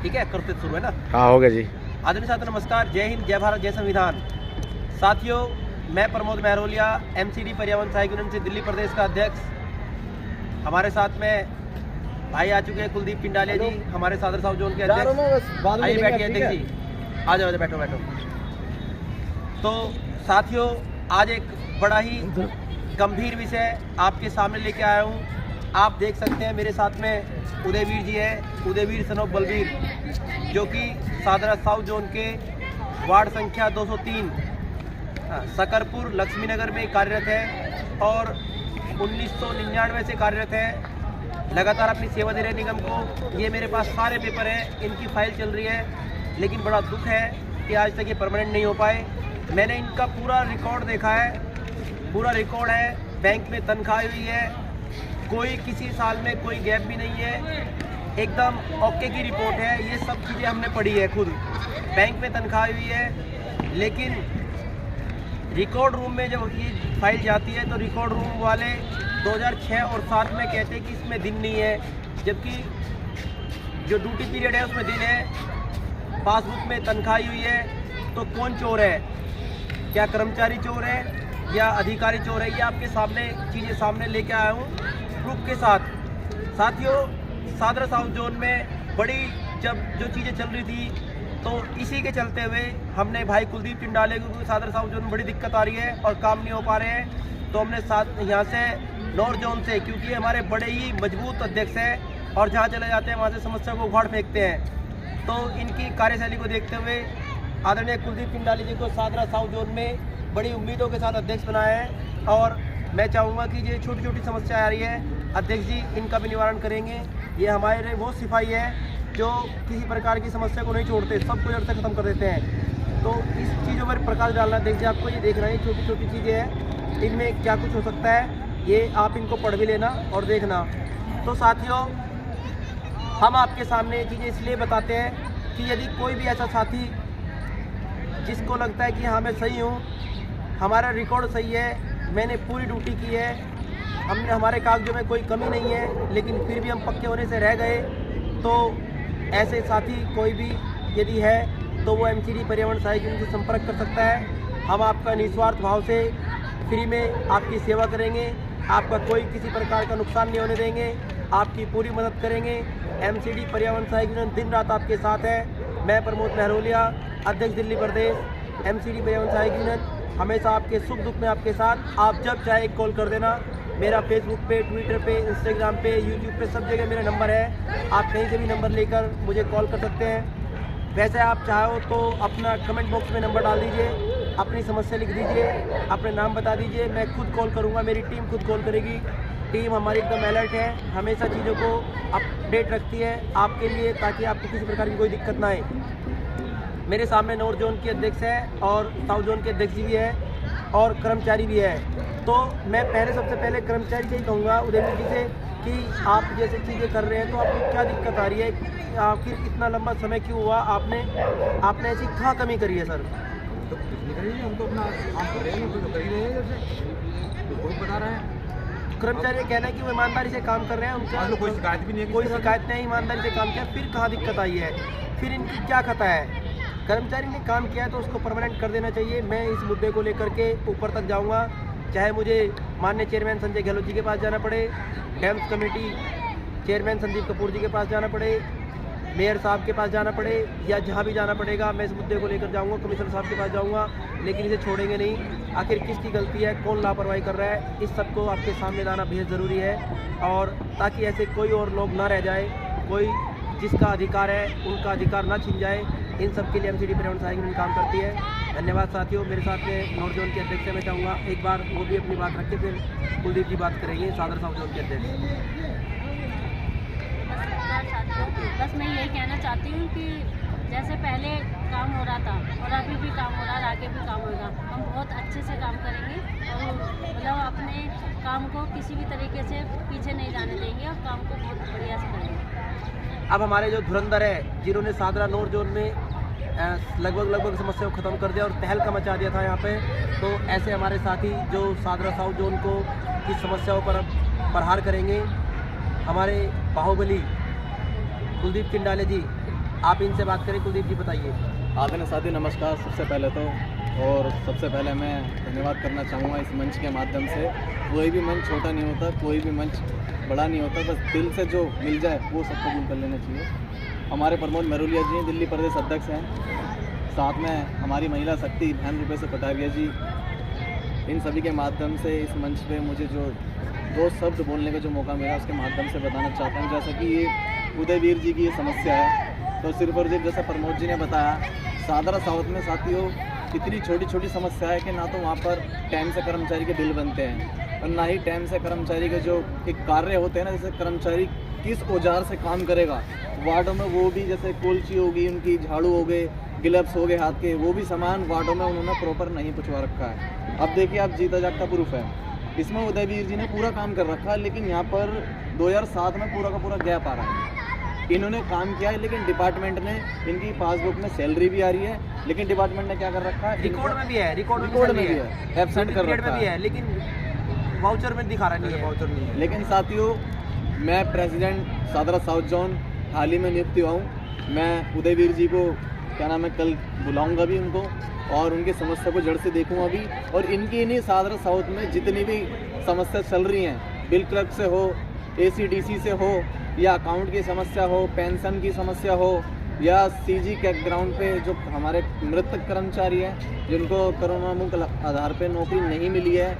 ठीक है, करते शुरू है ना। हाँ हो गया जी। आदरणीय साथियों नमस्कार, जय हिंद, जय भारत, जय संविधान। साथियों, मैं प्रमोद महरोलिया, एमसीडी पर्यावरण सहायक यूनियन से दिल्ली प्रदेश का अध्यक्ष। हमारे साथ में भाई आ चुके हैं कुलदीप पिंडालिया जी, हमारे सादर साउथ जोन के अध्यक्ष। आइए बैठिए अध्यक्ष जी, आ जाओ, बैठो बैठो। तो साथियों, आज एक बड़ा ही गंभीर विषय आपके सामने लेके आया हूँ। आप देख सकते हैं मेरे साथ में उदयवीर जी है, उदयवीर सन ऑफ बलवीर, जो कि सादरा साउथ जोन के वार्ड संख्या 203 सकरपुर लक्ष्मीनगर में कार्यरत है और 1999 से कार्यरत है। लगातार अपनी सेवा दे रहे निगम को। ये मेरे पास सारे पेपर हैं, इनकी फाइल चल रही है, लेकिन बड़ा दुख है कि आज तक ये परमानेंट नहीं हो पाए। मैंने इनका पूरा रिकॉर्ड देखा है, पूरा रिकॉर्ड है, बैंक में तनख्वाह हुई है, कोई किसी साल में कोई गैप भी नहीं है, एकदम ओके की रिपोर्ट है। ये सब चीज़ें हमने पढ़ी है खुद। बैंक में तनख्वाह हुई है, लेकिन रिकॉर्ड रूम में जब ये फाइल जाती है तो रिकॉर्ड रूम वाले 2006 और 7 में कहते हैं कि इसमें दिन नहीं है, जबकि जो ड्यूटी पीरियड है उसमें दिन है। पासबुक में तनख्वाह हुई है, तो कौन चोर है? क्या कर्मचारी चोर है या अधिकारी चोर है? ये आपके सामने चीज़ें सामने लेके आया हूँ प्रूफ के साथ। साथियों, सादरा साउथ जोन में बड़ी जब जो चीज़ें चल रही थी, तो इसी के चलते हुए हमने भाई कुलदीप पिंडालिया को सादरा साउथ जोन में बड़ी दिक्कत आ रही है और काम नहीं हो पा रहे हैं, तो हमने साथ यहाँ से नॉर्थ जोन से, क्योंकि हमारे बड़े ही मजबूत अध्यक्ष हैं और जहाँ चले जाते हैं वहाँ से समस्या को उखाड़ फेंकते हैं, तो इनकी कार्यशैली को देखते हुए आदरणीय कुलदीप पिंडालिया जी को सादरा साउथ जोन में बड़ी उम्मीदों के साथ अध्यक्ष बनाया है। और मैं चाहूँगा कि ये छोटी छोटी समस्या आ रही है, अध्यक्ष जी इनका भी निवारण करेंगे। ये हमारे वो सिपाही है जो किसी प्रकार की समस्या को नहीं छोड़ते, सबको जड़ से ख़त्म कर देते हैं। तो इस चीज़ों पर प्रकाश डालना, देखिए आपको ये देख रहे हैं छोटी छोटी चीज़ें हैं, इनमें क्या कुछ हो सकता है, ये आप इनको पढ़ भी लेना और देखना। तो साथियों, हम आपके सामने ये चीज़ें इसलिए बताते हैं कि यदि कोई भी ऐसा साथी जिसको लगता है कि हाँ मैं सही हूँ, हमारा रिकॉर्ड सही है, मैंने पूरी ड्यूटी की है, हमने हमारे कागजों में कोई कमी नहीं है, लेकिन फिर भी हम पक्के होने से रह गए, तो ऐसे साथी कोई भी यदि है तो वो एमसीडी पर्यावरण सहायक यूनियन से संपर्क कर सकता है। हम आपका निस्वार्थ भाव से फ्री में आपकी सेवा करेंगे, आपका कोई किसी प्रकार का नुकसान नहीं होने देंगे, आपकी पूरी मदद करेंगे। एमसीडी पर्यावरण सहायक यूनियन दिन रात आपके साथ है। मैं प्रमोद महरोलिया, अध्यक्ष दिल्ली प्रदेश, एमसीडी पर्यावरण सहायक यूनियन, हमेशा आपके सुख दुख में आपके साथ। आप जब चाहे एक कॉल कर देना। मेरा फेसबुक पे, ट्विटर पे, इंस्टाग्राम पे, यूट्यूब पे, सब जगह मेरा नंबर है, आप कहीं से भी नंबर लेकर मुझे कॉल कर सकते हैं। वैसे आप चाहो तो अपना कमेंट बॉक्स में नंबर डाल दीजिए, अपनी समस्या लिख दीजिए, अपने नाम बता दीजिए, मैं खुद कॉल करूँगा, मेरी टीम खुद कॉल करेगी। टीम हमारी एकदम अलर्ट है, हमेशा चीज़ों को अपडेट रखती है आपके लिए, ताकि आपको किसी प्रकार की कोई दिक्कत ना आए। मेरे सामने नॉर्थ जोन के अध्यक्ष है और साउथ जोन के अध्यक्ष भी है और कर्मचारी भी है। तो मैं सबसे पहले कर्मचारी से ही कहूँगा उदयवीर जी से कि आप जैसे चीज़ें कर रहे हैं तो आपको क्या दिक्कत आ रही है, आखिर इतना लंबा समय क्यों हुआ, आपने ऐसी कहाँ कमी करी है सर? तो कुछ नहीं करेंगे, हम तो अपना काम कर रहे हैं, तो कर ही रहे हैं, जैसे तो बहुत बता रहे हैं। कर्मचारी ये कहना है कि वो ईमानदारी से काम कर रहे हैं, उनका कोई शिकायत भी नहीं है, कोई शिकायत नहीं, ईमानदारी से काम किया, फिर कहाँ दिक्कत आई है, फिर इनकी क्या खता है? कर्मचारी ने काम किया है तो उसको परमानेंट कर देना चाहिए। मैं इस मुद्दे को लेकर के ऊपर तक जाऊंगा, चाहे मुझे माननीय चेयरमैन संजय गहलोत जी के पास जाना पड़े, dams committee chairman Sandeep Kapoor ji के पास जाना पड़े, मेयर साहब के पास जाना पड़े, या जहाँ भी जाना पड़ेगा मैं इस मुद्दे को लेकर जाऊंगा, कमिश्नर साहब के पास जाऊंगा, लेकिन इसे छोड़ेंगे नहीं। आखिर किसकी गलती है, कौन लापरवाही कर रहा है, इस सब को आपके सामने लाना बेहद ज़रूरी है, और ताकि ऐसे कोई और लोग ना रह जाए, कोई जिसका अधिकार है उनका अधिकार ना छिन जाए। इन सब के लिए एमसीडी पर्यावरण सहायक यूनियन काम करती है। धन्यवाद साथियों। मेरे साथ में नॉर्थ जोन के अध्यक्ष से मैं चाहूँगा एक बार वो भी अपनी बात रखें, फिर कुलदीप जी बात करेंगे, सादर साउथ जोन के अध्यक्ष। बस मैं यही कहना चाहती हूँ कि जैसे पहले काम हो रहा था और अभी भी काम हो रहा है, आगे भी काम होगा, हम बहुत अच्छे से काम करेंगे और मतलब अपने काम को किसी भी तरीके से पीछे नहीं जाने देंगे और काम को बहुत बढ़िया से करेंगे। अब हमारे जो धुरंधर है, जिन्होंने सादरा नॉर्थ जोन में लगभग समस्या को ख़त्म कर दिया और तहलका मचा दिया था यहाँ पे, तो ऐसे हमारे साथी जो सादरा साउथ जोन को की समस्याओं पर प्रहार करेंगे, हमारे बाहुबली कुलदीप पिंडालिया जी, आप इनसे बात करें। कुलदीप जी बताइए। आदरणीय साथी नमस्कार। सबसे पहले तो और सबसे पहले मैं धन्यवाद करना चाहूँगा इस मंच के माध्यम से। कोई भी मंच छोटा नहीं होता, कोई भी मंच बड़ा नहीं होता, बस दिल से जो मिल जाए वो सबको कबूल कर लेना चाहिए। हमारे प्रमोद महरोलिया जी दिल्ली प्रदेश अध्यक्ष हैं, साथ में हमारी महिला शक्ति बहन रुपेश पटारिया जी, इन सभी के माध्यम से इस मंच पे मुझे जो 2 शब्द बोलने का जो मौका मिला उसके माध्यम से बताना चाहता हूँ। जैसा कि ये उदयवीर जी की ये समस्या है, तो सिर्फ और सिर्फ जैसा प्रमोद जी ने बताया, सादरा साउथ में साथियों इतनी छोटी छोटी समस्या है कि ना तो वहाँ पर टाइम से कर्मचारी के बिल बनते हैं और ना ही टाइम से कर्मचारी के जो एक कार्य होते हैं ना, जैसे कर्मचारी किस औजार से काम करेगा वार्डों में, वो भी जैसे कोलची होगी, उनकी झाड़ू हो गए, ग्लव्स हो गए हाथ के, वो भी सामान वार्डों में उन्होंने प्रॉपर नहीं पहुँचवा रखा है। अब देखिए, आप जीता जागता प्रूफ है, इसमें उदयवीर जी ने पूरा काम कर रखा है, लेकिन यहाँ पर 2007 में पूरा का पूरा गैप आ रहा है। इन्होंने काम किया है, लेकिन डिपार्टमेंट ने इनकी पासबुक में सैलरी भी आ रही है, लेकिन डिपार्टमेंट ने क्या कर रखा है, रिकॉर्ड में भी है, रिकॉर्ड में भी है, एब्सेंट कर रखा है, लेकिन वाउचर में दिखा रहा नहीं है, वाउचर नहीं है। लेकिन साथियों, मैं प्रेसिडेंट सादरा साउथ जोन हाल ही में नियुक्त हुआ हूँ। मैं उदयवीर जी को क्या नाम है कल बुलाऊंगा भी उनको, और उनकी समस्या को जड़ से देखूंगा भी, और इनकी नहीं सादरा साउथ में जितनी भी समस्या चल रही हैं, बिल क्लर्क से हो, ACDC से हो, या अकाउंट की समस्या हो, पेंशन की समस्या हो, या CG के ग्राउंड पे जो हमारे मृतक कर्मचारी हैं जिनको कोरोना मुक्त आधार पे नौकरी नहीं मिली है,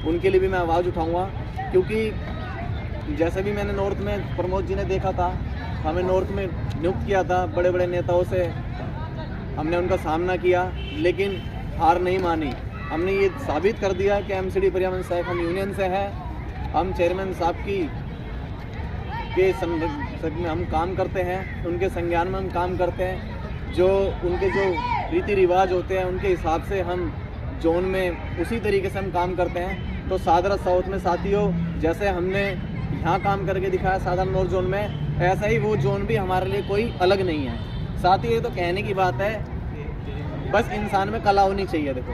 उनके लिए भी मैं आवाज़ उठाऊंगा। क्योंकि जैसे भी मैंने नॉर्थ में प्रमोद जी ने देखा था, हमें नॉर्थ में नियुक्त किया था, बड़े बड़े नेताओं से हमने उनका सामना किया, लेकिन हार नहीं मानी। हमने ये साबित कर दिया कि MCD पर्यावरण सहायक हम यूनियन से हैं, हम चेयरमैन साहब के संरक्षक में हम काम करते हैं, उनके संज्ञान में हम काम करते हैं, जो उनके जो रीति रिवाज होते हैं उनके हिसाब से हम जोन में उसी तरीके से हम काम करते हैं। तो सादरा साउथ में साथियों, जैसे हमने यहाँ काम करके दिखाया सादरा नॉर्थ जोन में, ऐसा ही वो जोन भी हमारे लिए कोई अलग नहीं है। साथ ही ये तो कहने की बात है, बस इंसान में कला होनी चाहिए। देखो,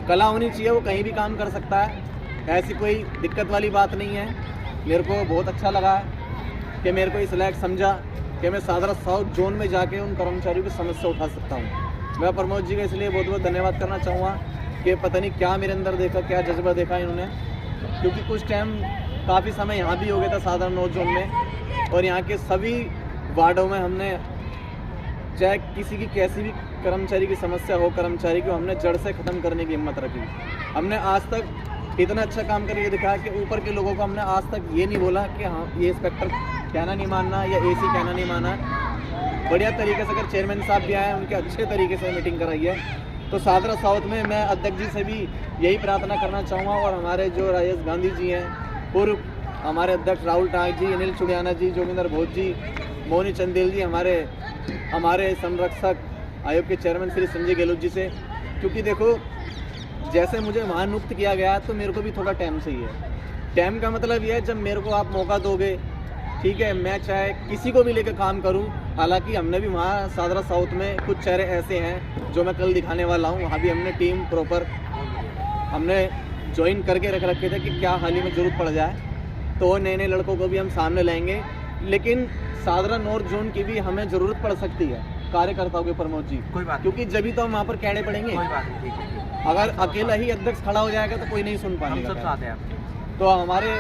कला होनी चाहिए, वो कहीं भी काम कर सकता है, ऐसी कोई दिक्कत वाली बात नहीं है। मेरे को बहुत अच्छा लगा कि मेरे को इस लायक समझा कि मैं सादरा साउथ जोन में जाके उन कर्मचारियों की समस्या उठा सकता हूँ। मैं प्रमोद जी का इसलिए बहुत बहुत धन्यवाद करना चाहूँगा कि पता नहीं क्या मेरे अंदर देखा, क्या जज्बा देखा इन्होंने, क्योंकि कुछ टाइम काफ़ी समय यहाँ भी हो गया था सादरा नॉर्थ जोन में, और यहाँ के सभी वार्डों में हमने चाहे किसी की कैसी भी कर्मचारी की समस्या हो, कर्मचारी को हमने जड़ से ख़त्म करने की हिम्मत रखी। हमने आज तक इतना अच्छा काम करके दिखाया कि ऊपर के लोगों को हमने आज तक ये नहीं बोला कि हाँ ये इंस्पेक्टर कहना नहीं मानना या AC कहना नहीं माना। बढ़िया तरीके से अगर चेयरमैन साहब भी आए, उनके अच्छे तरीके से मीटिंग कराई है। तो सादरा साउथ में मैं अध्यक्ष जी से भी यही प्रार्थना करना चाहूँगा, और हमारे जो राजेश गांधी जी हैं, पूर्व हमारे अध्यक्ष राहुल टांग जी, अनिल चुड़ियाना जी, जोगिंदर भोज जी, मोनी चंदेल जी, हमारे संरक्षक आयोग के चेयरमैन श्री संजय गहलोत जी से, क्योंकि देखो जैसे मुझे वहाँ नियुक्त किया गया तो मेरे को भी थोड़ा टाइम चाहिए। टाइम का मतलब ये है, जब मेरे को आप मौका दोगे, ठीक है, मैं चाहे किसी को भी लेकर काम करूं। हालांकि हमने भी वहाँ सादरा साउथ में कुछ चेहरे ऐसे हैं जो मैं कल दिखाने वाला हूं, वहाँ भी हमने टीम प्रॉपर हमने ज्वाइन करके रख रखे थे कि क्या हाल ही में ज़रूरत पड़ जाए तो नए नए लड़कों को भी हम सामने लाएंगे। लेकिन सादरा नॉर्थ जोन की भी हमें ज़रूरत पड़ सकती है कार्यकर्ताओं के, प्रमोद जी, कोई बात, क्योंकि जब तो हम वहाँ पर कैडे पड़ेंगे। कोई बात नहीं, ठीक है। अगर अकेला ही अध्यक्ष खड़ा हो जाएगा तो कोई नहीं सुन पाएगा। हम सब साथ हैं आपके। तो हमारे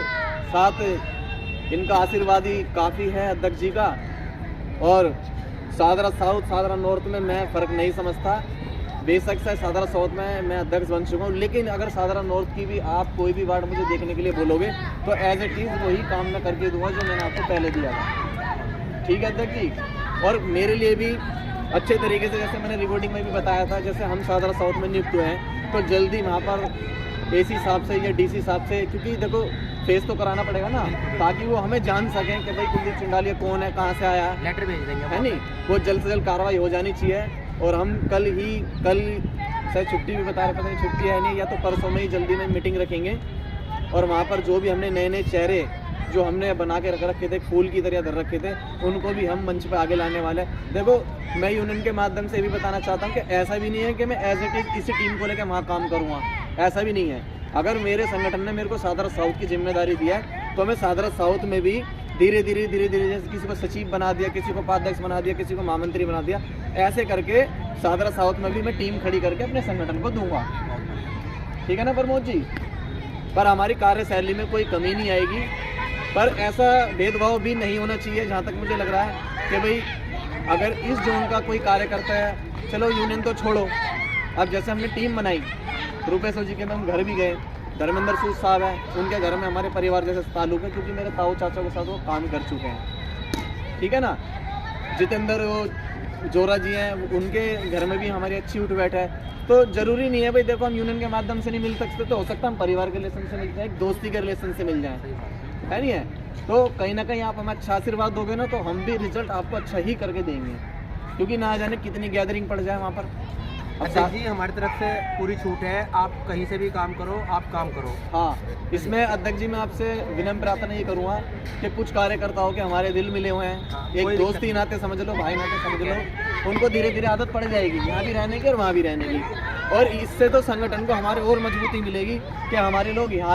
साथ इनका आशीर्वाद ही काफ़ी है अध्यक्ष जी का। और सादरा साउथ सादरा नॉर्थ में मैं फ़र्क नहीं समझता, बेशक से सादरा साउथ में मैं अध्यक्ष बन चुका हूँ, लेकिन अगर सादरा नॉर्थ की भी आप कोई भी वार्ड मुझे देखने के लिए बोलोगे तो एज इट इज़ वही काम मैं करके दूंगा जो मैंने आपको पहले दिया था। ठीक है अध्यक्ष जी। और मेरे लिए भी अच्छे तरीके से, जैसे मैंने रिपोर्टिंग में भी बताया था, जैसे हम सादरा साउथ में नियुक्त हुए हैं तो जल्दी वहाँ पर AC साहब से या DC साहब से, क्योंकि देखो फेस तो कराना पड़ेगा ना, ताकि वो हमें जान सकें कि भाई कुलदीप चंडालिया कौन है, कहाँ से आया, लेटर भेज देंगे, है नहीं, वो जल्द से जल्द कार्रवाई हो जानी चाहिए। और हम कल शायद छुट्टी भी बता रहे थे, छुट्टी है नहीं, या तो परसों में ही जल्दी में मीटिंग रखेंगे, और वहाँ पर जो भी हमने नए नए चेहरे जो हमने बना के रख रखे थे, फूल की तरह धर रखे थे, उनको भी हम मंच पे आगे लाने वाले हैं। देखो, मैं यूनियन के माध्यम से भी बताना चाहता हूँ कि ऐसा भी नहीं है कि मैं एज इट इज किसी टीम को लेकर वहाँ काम करूँगा, ऐसा भी नहीं है। अगर मेरे संगठन ने मेरे को सादरा साउथ की जिम्मेदारी दिया है तो मैं सादरा साउथ में भी धीरे धीरे जैसे किसी को सचिव बना दिया, किसी को उपाध्यक्ष बना दिया, किसी को महामंत्री बना दिया, ऐसे करके सादरा साउथ में भी मैं टीम खड़ी करके अपने संगठन को दूंगा। ठीक है ना प्रमोद जी? पर हमारी कार्यशैली में कोई कमी नहीं आएगी, पर ऐसा भेदभाव भी नहीं होना चाहिए। जहाँ तक मुझे लग रहा है कि भाई अगर इस जोन का कोई कार्य करता है, चलो यूनियन तो छोड़ो, अब जैसे हमने टीम बनाई, रूपेश जी के में हम घर भी गए, धर्मेंद्र सूद साहब हैं, उनके घर में हमारे परिवार जैसे ताल्लुक है, क्योंकि मेरे ताऊ चाचा के साथ वो काम कर चुके हैं। ठीक है ना? जितेंद्र वो जोरा जी हैं, उनके घर में भी हमारी अच्छी उठ बैठ है। तो ज़रूरी नहीं है भाई, देखो हम यूनियन के माध्यम से नहीं मिल सकते, तो हो सकता है हम परिवार के रिलेशन से मिल जाए, एक दोस्ती के रिलेशन से मिल जाए, है नहीं है? तो कहीं ना कहीं आप हमें अच्छा आशीर्वाद दोगे ना, तो हम भी रिजल्ट आपको अच्छा ही करके देंगे, क्योंकि ना जाने कितनी गैदरिंग पड़ जाए वहाँ पर। अध्यक्ष जी, हमारी तरफ से पूरी छूट है, आप कहीं से भी काम करो, आप काम करो। हाँ, इसमें अध्यक्ष जी मैं आपसे विनम्र प्रार्थना ये करूँगा कि कुछ कार्यकर्ताओं के हमारे दिल मिले हुए हैं, एक दोस्ती नाते समझ लो, भाई नाते समझ लो, उनको धीरे धीरे आदत पड़ जाएगी यहाँ भी रहने की और वहाँ भी रहने की, और इससे तो संगठन को हमारे और मजबूती मिलेगी कि हमारे लोग यहाँ